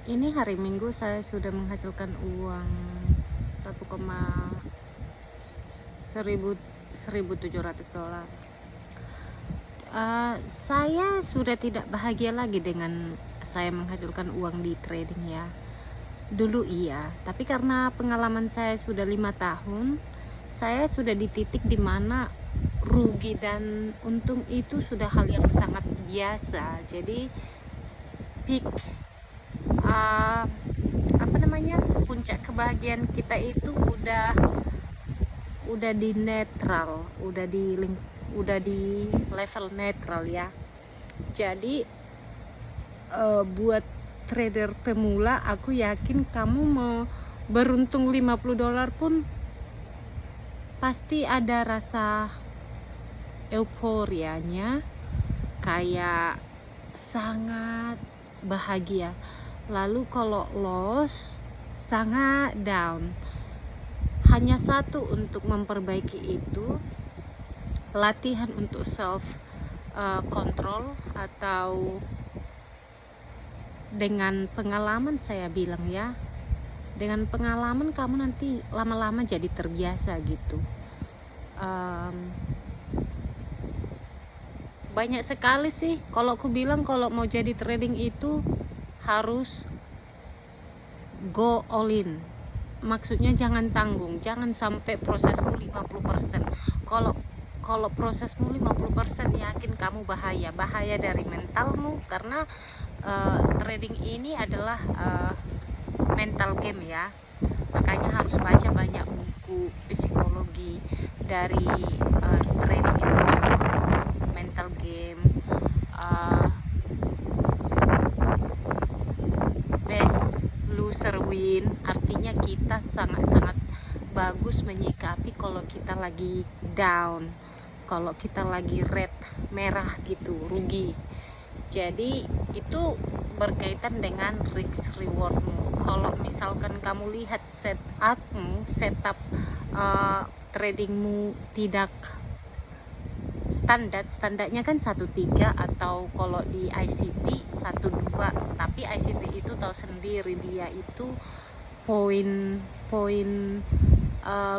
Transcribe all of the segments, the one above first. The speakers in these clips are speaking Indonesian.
Ini hari Minggu saya sudah menghasilkan uang 1,1700 dolar. Saya sudah tidak bahagia lagi dengan saya menghasilkan uang di trading ya. Dulu iya, tapi karena pengalaman saya sudah 5 tahun, saya sudah di titik dimana rugi dan untung itu sudah hal yang sangat biasa. Jadi peak puncak kebahagiaan kita itu udah di netral, udah di level netral ya. Jadi buat trader pemula, aku yakin kamu mau beruntung 50 dolar pun pasti ada rasa euforianya, kayak sangat bahagia. Lalu kalau loss, sangat down. Hanya satu untuk memperbaiki itu, latihan untuk self control, atau dengan pengalaman saya bilang ya, dengan pengalaman kamu nanti lama-lama jadi terbiasa gitu. Banyak sekali sih kalau aku bilang, kalau mau jadi trading itu harus go all in. Maksudnya jangan tanggung, jangan sampai prosesmu 50%. Kalau prosesmu 50%, yakin kamu bahaya dari mentalmu, karena trading ini adalah mental game ya. Makanya harus baca banyak buku psikologi dari trading itu juga, mental game, best loser win. Artinya kita sangat-sangat bagus menyikapi kalau kita lagi down, kalau kita lagi red, merah gitu, rugi. Jadi itu berkaitan dengan risk rewardmu. Kalau misalkan kamu lihat setup tradingmu tidak standarnya kan 1.3, atau kalau di ICT 1.2. Tapi ICT itu tahu sendiri, dia itu poin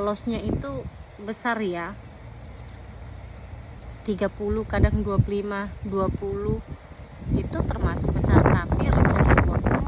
lossnya itu besar ya, 30, kadang 25, 20 itu termasuk besar. Tapi risk rewardmu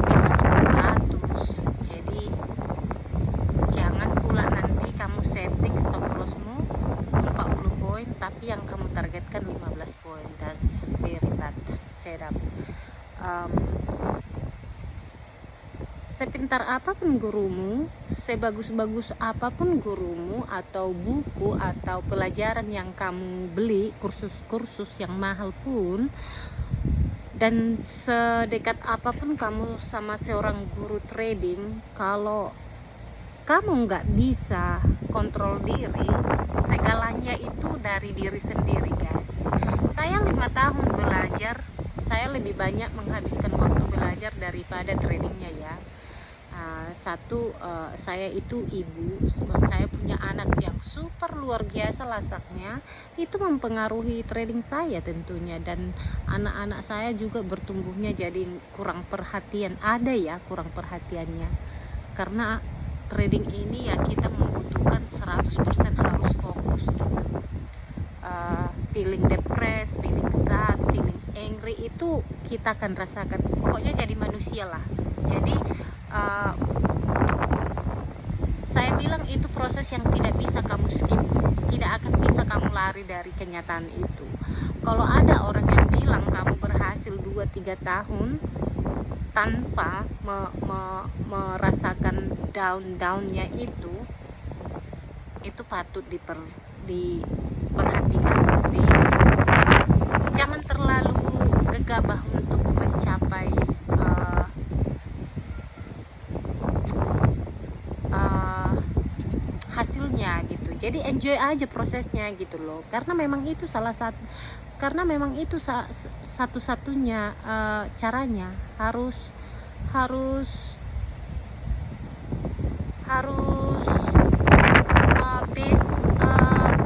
bisa sampai 100. Jadi jangan pula nanti kamu setting stop lossmu 40 poin tapi yang kamu targetkan 15 poin. That's very bad setup. Sepintar apapun gurumu, sebagus-bagus apapun gurumu atau buku atau pelajaran yang kamu beli, kursus-kursus yang mahal pun, dan sedekat apapun kamu sama seorang guru trading, kalau kamu nggak bisa kontrol diri, segalanya itu dari diri sendiri guys. Saya 5 tahun belajar, saya lebih banyak menghabiskan waktu belajar daripada tradingnya ya. Saya itu ibu, saya punya anak yang super luar biasa lasaknya, itu mempengaruhi trading saya tentunya. Dan anak-anak saya juga bertumbuhnya jadi kurang perhatian, ada ya kurang perhatiannya, karena trading ini ya kita membutuhkan 100% harus fokus gitu. Feeling depressed, feeling sad, feeling angry itu kita akan rasakan. Pokoknya jadi manusia lah. Jadi saya bilang itu proses yang tidak bisa kamu skip, tidak akan bisa kamu lari dari kenyataan itu. Kalau ada orang yang bilang kamu berhasil 2-3 tahun tanpa merasakan down-downnya itu patut diperhatikan. Jangan terlalu gegabah untuk mencapai hasilnya gitu. Jadi enjoy aja prosesnya gitu loh, karena memang itu satu-satunya caranya. Harus base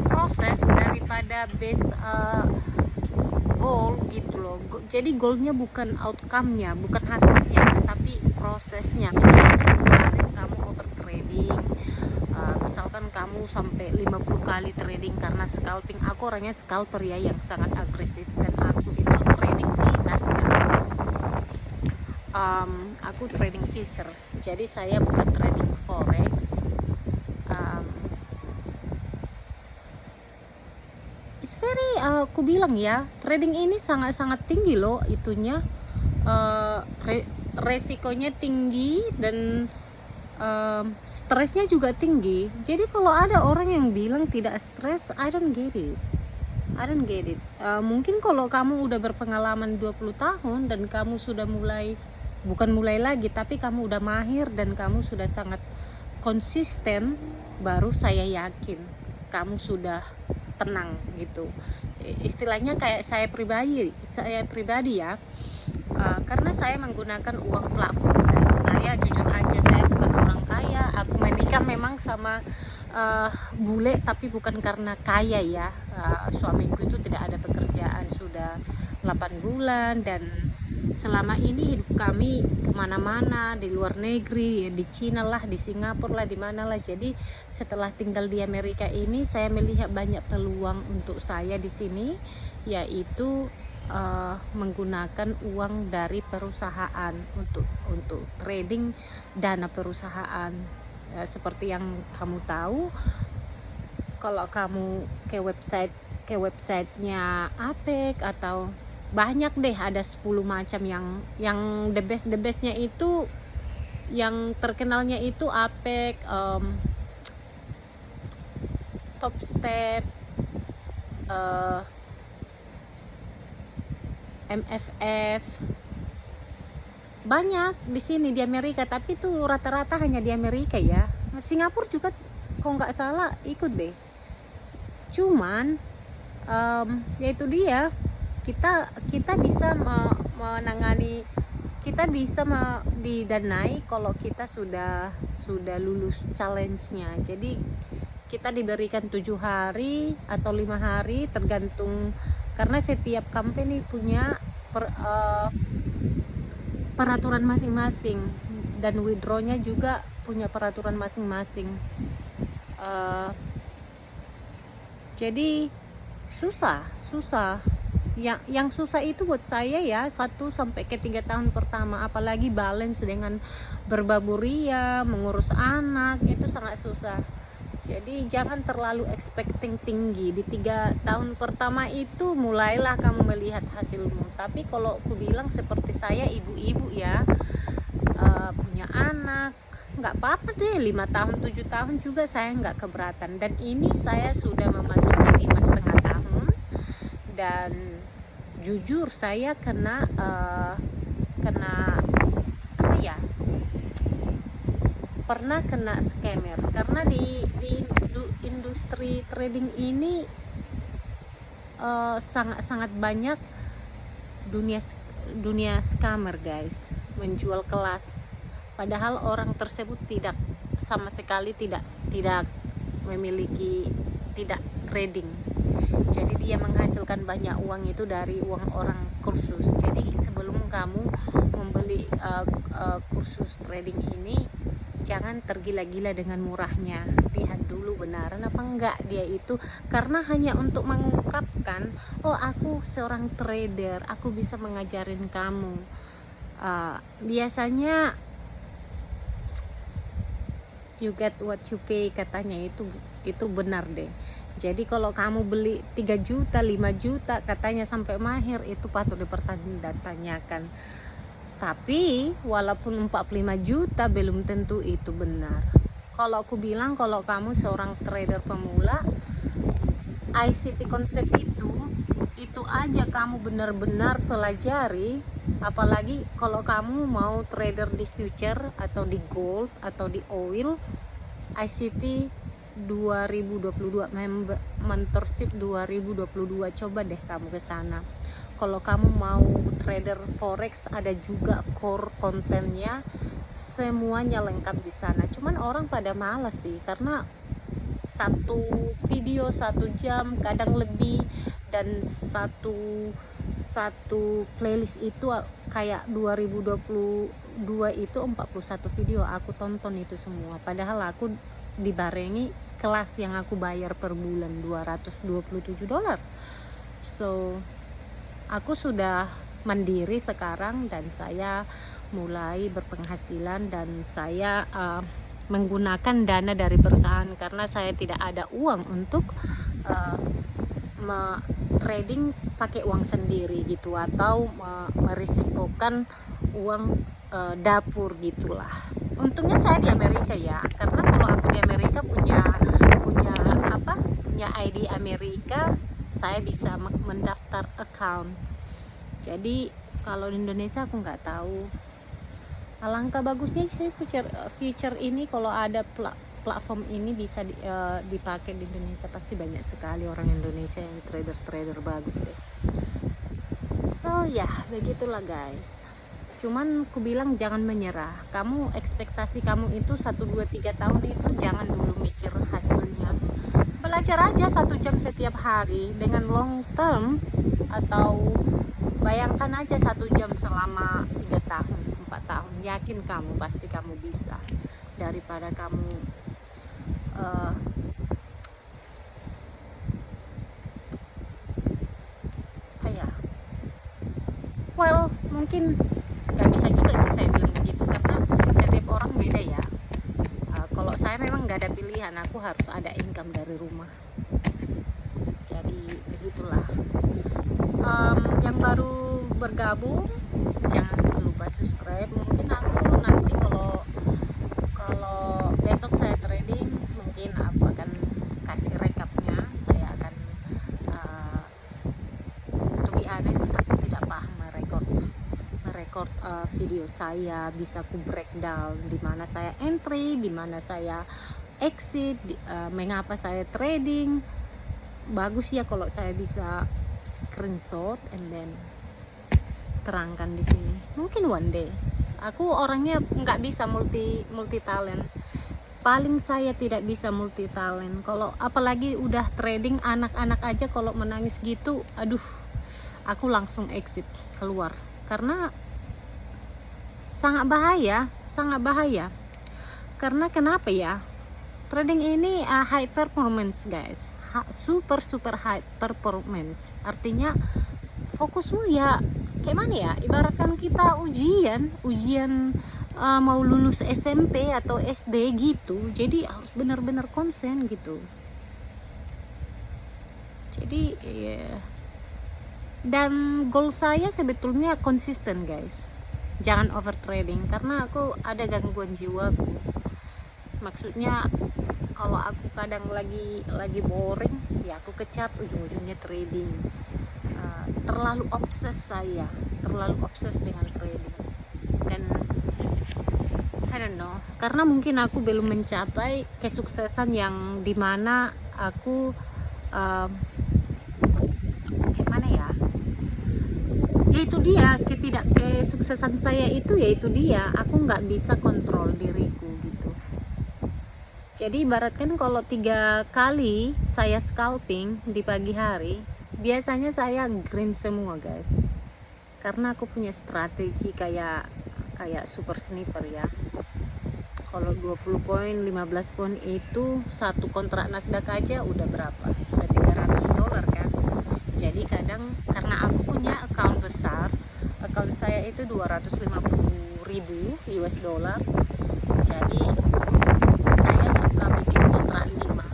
proses daripada base goal gitu loh. Jadi goalnya bukan outcome-nya, bukan hasilnya, tetapi prosesnya. Misalkan kemarin kamu over trading, misalkan kamu sampai 50 kali trading karena scalping. Aku orangnya scalper ya, yang sangat agresif, dan aku itu trading di Nasdaq. Aku trading future, jadi saya bukan trading forex. It's very, aku bilang ya, trading ini sangat-sangat tinggi loh itunya, resikonya tinggi, dan stresnya juga tinggi. Jadi kalau ada orang yang bilang tidak stres, I don't get it. Mungkin kalau kamu udah berpengalaman 20 tahun dan kamu sudah bukan mulai lagi, tapi kamu udah mahir dan kamu sudah sangat konsisten, baru saya yakin kamu sudah tenang gitu. Istilahnya kayak saya pribadi ya, karena saya menggunakan uang platform, guys. Saya jujur aja, saya bukan orang kaya. Aku menikah memang sama bule, tapi bukan karena kaya ya. Suamiku itu tidak ada pekerjaan sudah 8 bulan, dan selama ini hidup kami kemana-mana, di luar negeri, di Cina lah, di Singapura lah, di mana lah. Jadi setelah tinggal di Amerika ini, saya melihat banyak peluang untuk saya di sini, yaitu menggunakan uang dari perusahaan untuk trading dana perusahaan. Seperti yang kamu tahu, kalau kamu ke websitenya APEC atau banyak deh, ada 10 macam yang the bestnya itu, yang terkenalnya itu APEC, Top Step, MFF, banyak di sini di Amerika, tapi tuh rata-rata hanya di Amerika ya. Singapura juga kalau nggak salah ikut deh. Cuman ya itu dia, kita bisa menangani, kita bisa didanai kalau kita sudah lulus challenge-nya. Jadi kita diberikan 7 hari atau 5 hari tergantung, karena setiap company punya peraturan masing-masing, dan withdraw-nya juga punya peraturan masing-masing. Jadi susah. Yang susah itu buat saya ya 1-3 tahun pertama, apalagi balance dengan berbaburia, mengurus anak, itu sangat susah. Jadi jangan terlalu expecting tinggi. Di 3 tahun pertama itu mulailah kamu melihat hasilmu. Tapi kalau aku bilang seperti saya, ibu-ibu ya, punya anak, nggak apa-apa deh, 5 tahun 7 tahun juga saya nggak keberatan. Dan ini saya sudah memasuki 5,5 tahun, dan jujur saya kena apa ya, pernah kena scammer, karena di industri trading ini sangat banyak dunia scammer, guys, menjual kelas, padahal orang tersebut sama sekali tidak memiliki trading. Jadi dia menghasilkan banyak uang itu dari uang orang kursus. Jadi sebelum kamu membeli kursus trading ini, jangan tergila-gila dengan murahnya. Lihat dulu benaran apa enggak dia itu, karena hanya untuk mengungkapkan, oh aku seorang trader, aku bisa mengajarin kamu. Biasanya you get what you pay, katanya itu benar deh. Jadi kalau kamu beli 3 juta, 5 juta, katanya sampai mahir, itu patut dipertanyakan. Tapi walaupun 45 juta belum tentu itu benar. Kalau aku bilang, kalau kamu seorang trader pemula, ICT konsep itu aja kamu benar-benar pelajari. Apalagi kalau kamu mau trader di future atau di gold atau di oil, ICT 2022, mentorship 2022, coba deh kamu ke sana. Kalau kamu mau trader forex, ada juga core kontennya, semuanya lengkap di sana. Cuman orang pada malas sih, karena satu video 1 jam kadang lebih, dan satu playlist itu kayak 2022 itu 41 video aku tonton itu semua, padahal aku dibarengi kelas yang aku bayar per bulan $227. So aku sudah mandiri sekarang dan saya mulai berpenghasilan dan saya menggunakan dana dari perusahaan karena saya tidak ada uang untuk trading pakai uang sendiri gitu, atau merisikokan uang dapur gitulah. Untungnya saya di Amerika ya, karena kalau aku di Amerika punya ID Amerika, saya bisa mendaftar account. Jadi kalau di Indonesia aku nggak tahu. Alangkah bagusnya sih feature ini, kalau ada platform ini bisa dipakai di Indonesia, pasti banyak sekali orang Indonesia yang trader bagus deh. So ya begitulah guys, cuman aku bilang jangan menyerah. Kamu ekspektasi kamu itu 1, 2, 3 tahun itu jangan dulu mikir hasilnya. Belajar aja 1 jam setiap hari dengan long term, atau bayangkan aja 1 jam selama 3 tahun 4 tahun, yakin kamu pasti kamu bisa, daripada kamu mungkin nggak bisa juga sih saya bilang begitu, karena setiap orang beda ya. Kalau saya memang nggak ada pilihan, aku harus ada income dari rumah, jadi begitulah. Yang baru bergabung jangan lupa subscribe. Mungkin aku nanti kalau besok saya trading, mungkin aku akan kasih recapnya. Saya akan to be honest, aku tidak paham merecord video saya, bisa aku breakdown di mana saya entry, di mana saya exit, mengapa saya trading. Bagus ya kalau saya bisa screenshot and then terangkan di sini. Mungkin one day. Aku orangnya nggak bisa multi talent. Paling saya tidak bisa multi talent. Kalau apalagi udah trading, anak-anak aja kalau menangis gitu, aduh, aku langsung exit keluar, karena sangat bahaya. Karena kenapa ya? Trading ini high performance guys, super high performance. Artinya fokusmu ya kayak mana ya? Ibaratkan kita ujian mau lulus SMP atau SD gitu, jadi harus benar-benar konsen gitu. Jadi dan goal saya sebetulnya konsisten guys, jangan over trading, karena aku ada gangguan jiwaku. Maksudnya kalau aku kadang lagi boring ya aku kecat, ujung-ujungnya trading. Terlalu obses dengan trading, dan I don't know, karena mungkin aku belum mencapai kesuksesan yang dimana aku gimana ya, yaitu dia kesuksesan saya itu, yaitu dia aku nggak bisa kontrol diriku gitu. Jadi ibaratkan kalau 3 kali saya scalping di pagi hari, biasanya saya green semua guys, karena aku punya strategi kayak super sniper ya. Kalau 20 poin 15 poin itu satu kontrak Nasdaq aja udah berapa, udah $300 kan. Jadi kadang karena aku punya account besar, account saya itu 250.000 US dollar, jadi saya suka bikin kontrak 5,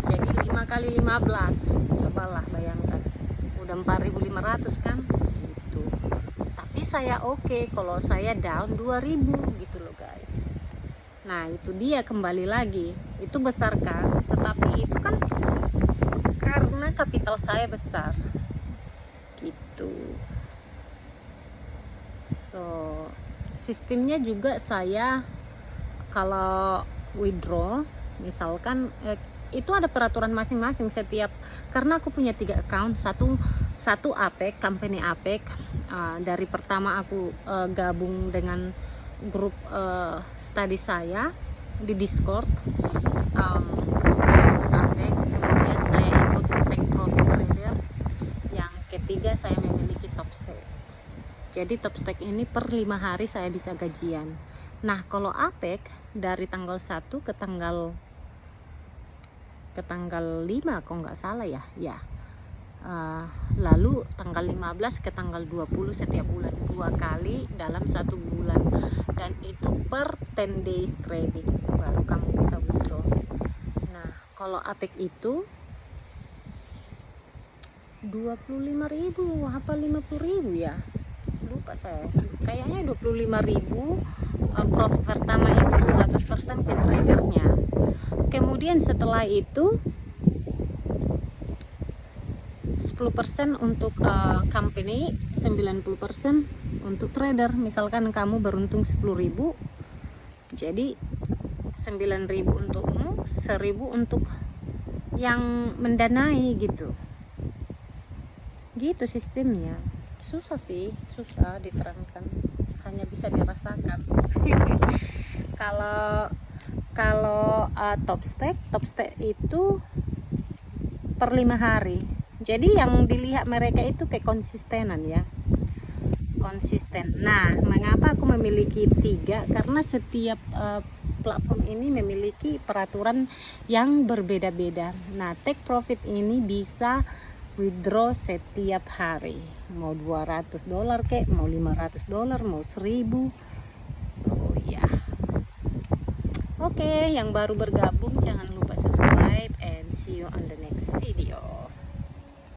jadi 5 kali 15, cobalah bayangkan, udah 4.500 kan gitu. Tapi saya oke kalau saya down 2.000 gitu loh guys. Nah itu dia, kembali lagi, itu besar kan, tetapi itu kan karena kapital saya besar gitu. So sistemnya juga saya kalau withdraw misalkan itu ada peraturan masing-masing setiap, karena aku punya 3 account, satu APEC, company APEC. Dari pertama aku gabung dengan grup study saya di Discord, saya ikut APEC, kemudian saya ikut Take Profit Trader yang ketiga saya memiliki top stake. Jadi top stake ini per 5 hari saya bisa gajian. Nah, kalau APEC dari tanggal 1 ke tanggal 5 kalau nggak salah ya. Lalu tanggal 15 ke tanggal 20 setiap bulan, 2 kali dalam 1 bulan, dan itu per 10 days trading baru kamu bisa withdraw. Nah, kalau APEC itu 25.000 apa 50.000 ya, lupa saya, kayaknya 25.000. Profit pertama itu 100% ke tradernya. Kemudian setelah itu 10% untuk company, 90% untuk trader. Misalkan kamu beruntung 10.000, jadi 9.000 untukmu, 1.000 untuk yang mendanai gitu sistemnya. Susah sih, susah diterangkan, hanya bisa dirasakan. Kalau top stake itu per 5 hari. Jadi yang dilihat mereka itu kekonsistenan ya, konsisten. Nah, mengapa aku memiliki 3? Karena setiap platform ini memiliki peraturan yang berbeda-beda. Nah, take profit ini bisa withdraw setiap hari, mau $200 kek, mau $500, mau 1.000. So ya, Oke, yang baru bergabung jangan lupa subscribe and see you on the next video.